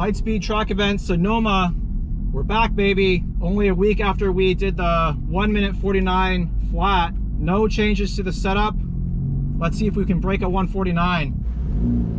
Lightspeed track event Sonoma. We're back, baby. Only a week after we did the 1 minute 49 flat. No changes to the setup. Let's see if we can break a 149.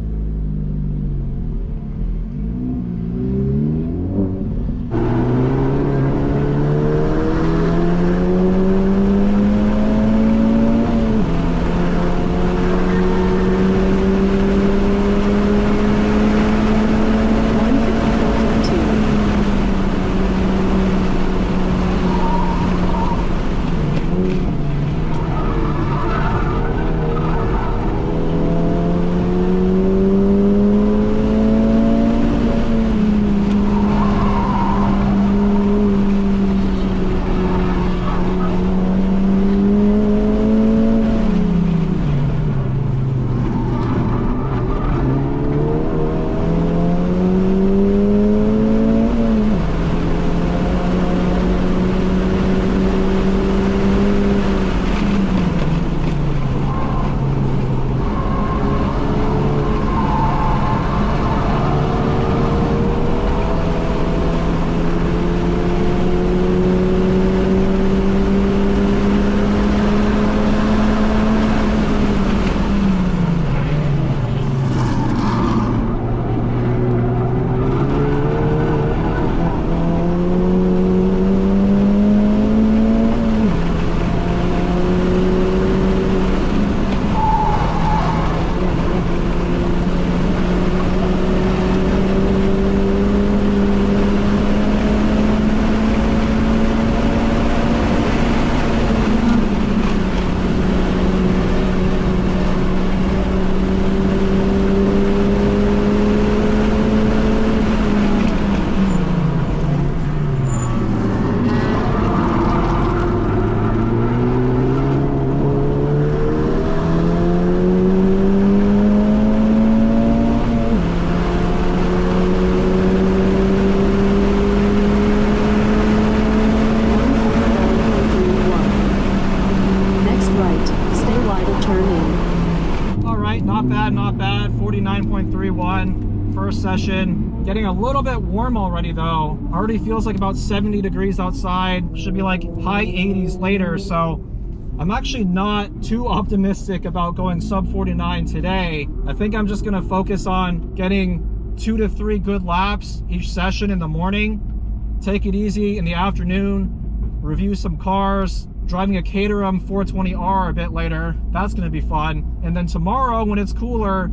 Not bad. 49.31 first session. Getting a little bit warm already though. Already feels like about 70 degrees outside. Should be like high 80s later. So I'm actually not too optimistic about going sub 49 today. I think I'm just gonna focus on getting 2 to 3 good laps each session in the morning. Take it easy in the afternoon. Review some cars. Driving a Caterham 420R a bit later. That's gonna be fun. And then tomorrow when it's cooler,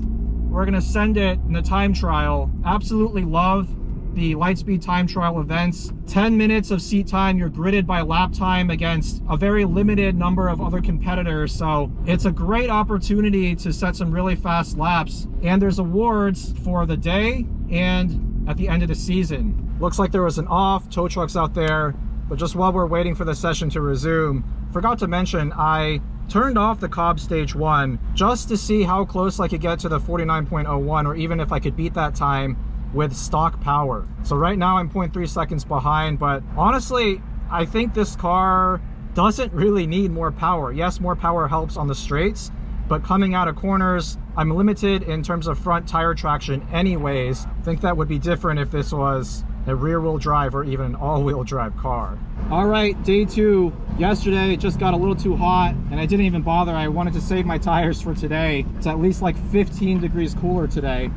we're gonna send it in the time trial. Absolutely love the Lightspeed time trial events. 10 minutes of seat time, you're gridded by lap time against a very limited number of other competitors. So it's a great opportunity to set some really fast laps. And there's awards for the day and at the end of the season. Looks like there was an off, tow trucks out there. But just while we're waiting for the session to resume, forgot to mention I turned off the Cobb Stage 1 just to see how close I could get to the 49.01, or even if I could beat that time with stock power. So right now I'm 0.3 seconds behind, but honestly, I think this car doesn't really need more power. Yes, more power helps on the straights, but coming out of corners, I'm limited in terms of front tire traction anyways. I think that would be different if this was a rear-wheel drive or even an all-wheel drive car. All right, day 2. Yesterday it just got a little too hot and I didn't even bother. I wanted to save my tires for today. It's at least like 15 degrees cooler today.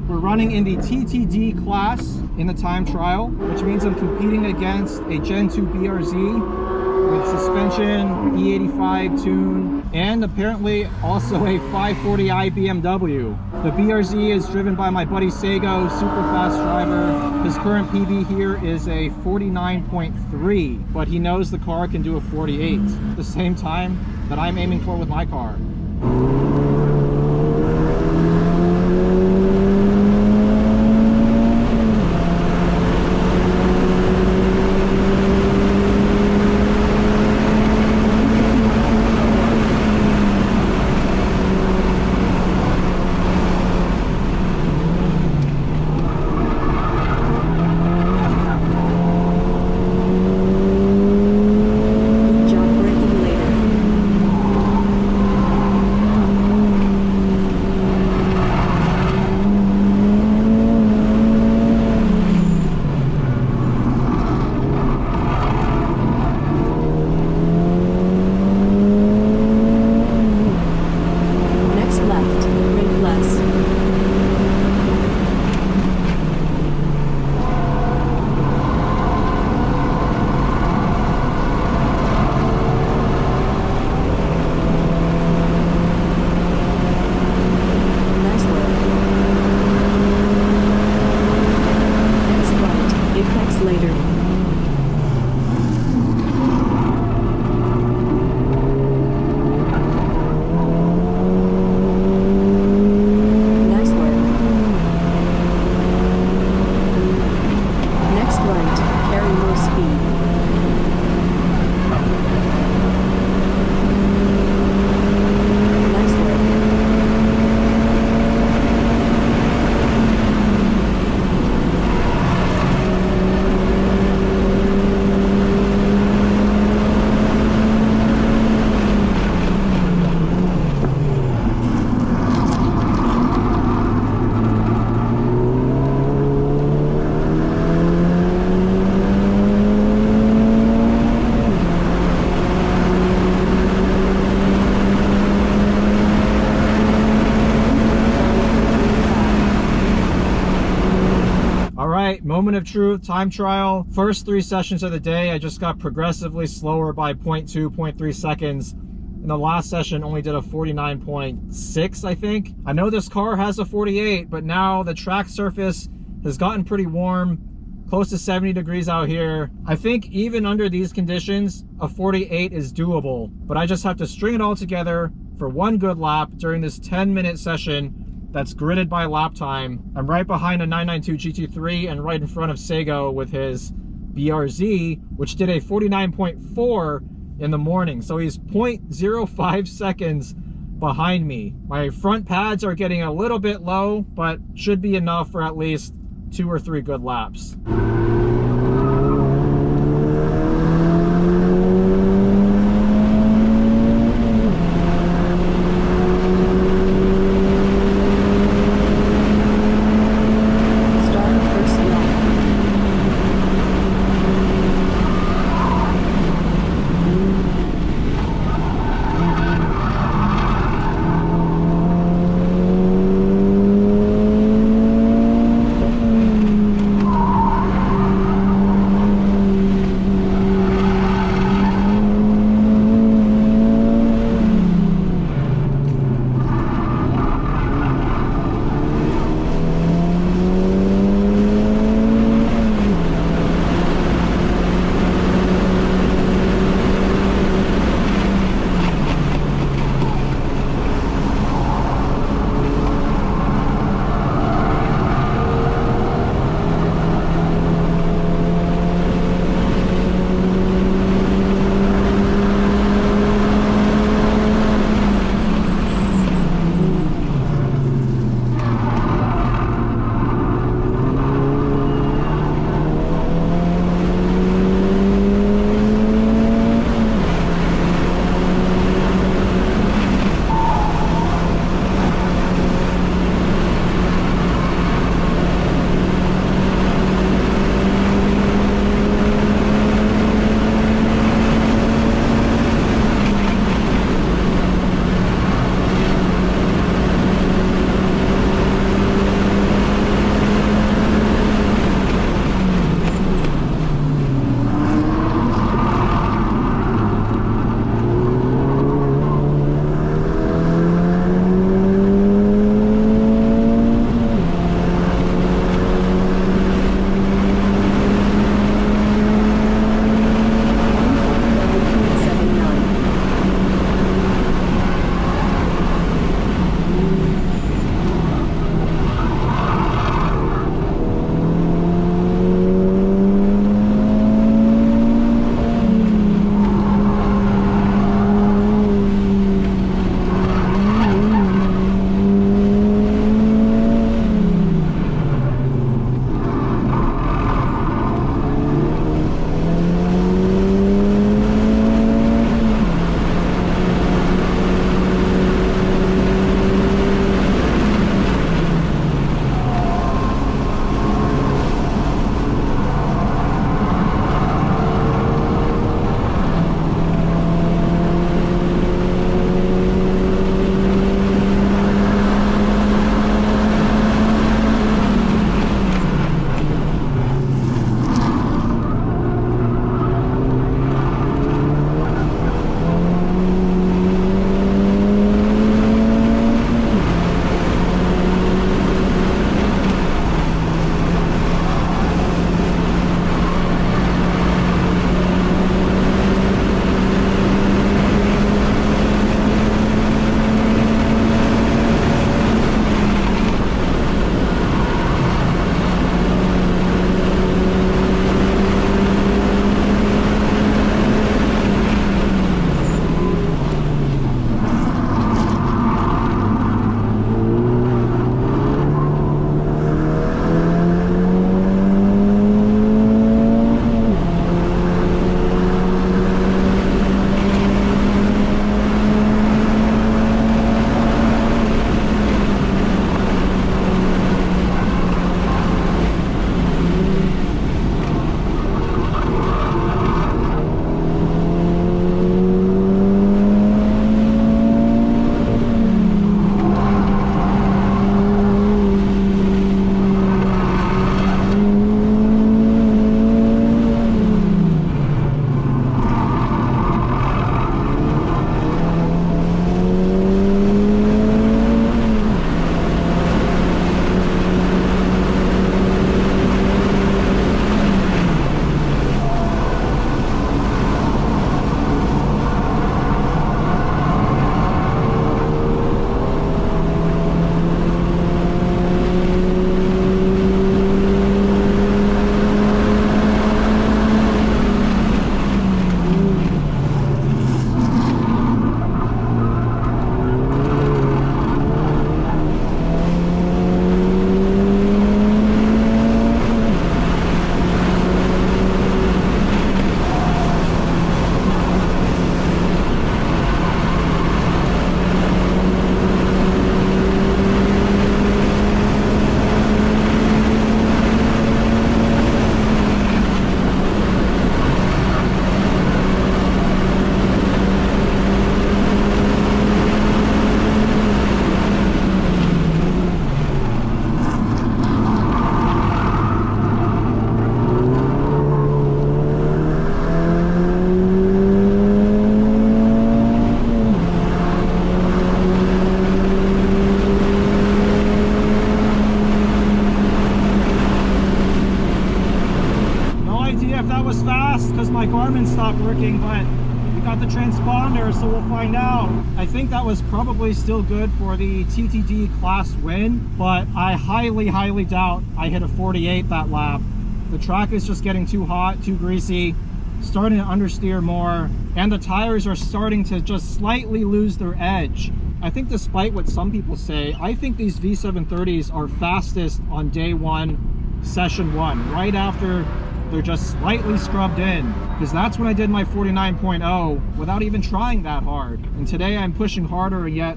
We're running in the TTD class in the time trial, which means I'm competing against a Gen 2 BRZ with suspension, E85 tune, and apparently also a 540i BMW. The BRZ is driven by my buddy Sego, super fast driver. His current PB here is a 49.3, but he knows the car can do a 48 at the same time that I'm aiming for with my car. right, moment of truth, time trial. First 3 sessions of the day, I just got progressively slower by 0.2, 0.3 seconds. In the last session, only did a 49.6, I think. I know this car has a 48, but now the track surface has gotten pretty warm, close to 70 degrees out here. I think even under these conditions, a 48 is doable, but I just have to string it all together for one good lap during this 10-minute session that's gridded by lap time. I'm right behind a 992 GT3 and right in front of Sego with his BRZ, which did a 49.4 in the morning. So he's 0.05 seconds behind me. My front pads are getting a little bit low, but should be enough for at least 2 or 3 good laps. if that was fast because my Garmin stopped working, but we got the transponder, so we'll find out. I think that was probably still good for the TTD class win, but I highly doubt I hit a 48 that lap. The track is just getting too hot, too greasy, starting to understeer more, and the tires are starting to just slightly lose their edge. I think despite what some people say, I think these V730s are fastest on day one, session one, right after they're just slightly scrubbed in, because that's when I did my 49.0 without even trying that hard. And today I'm pushing harder, and yet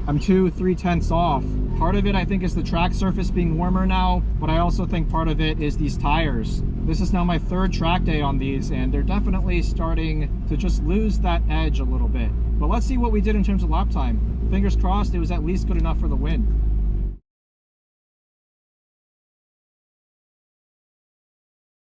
I'm 2-3 tenths off. Part of it, I think, is the track surface being warmer now, but I also think part of it is these tires. This is now my third track day on these, and they're definitely starting to just lose that edge a little bit. But let's see what we did in terms of lap time. Fingers crossed it was at least good enough for the win.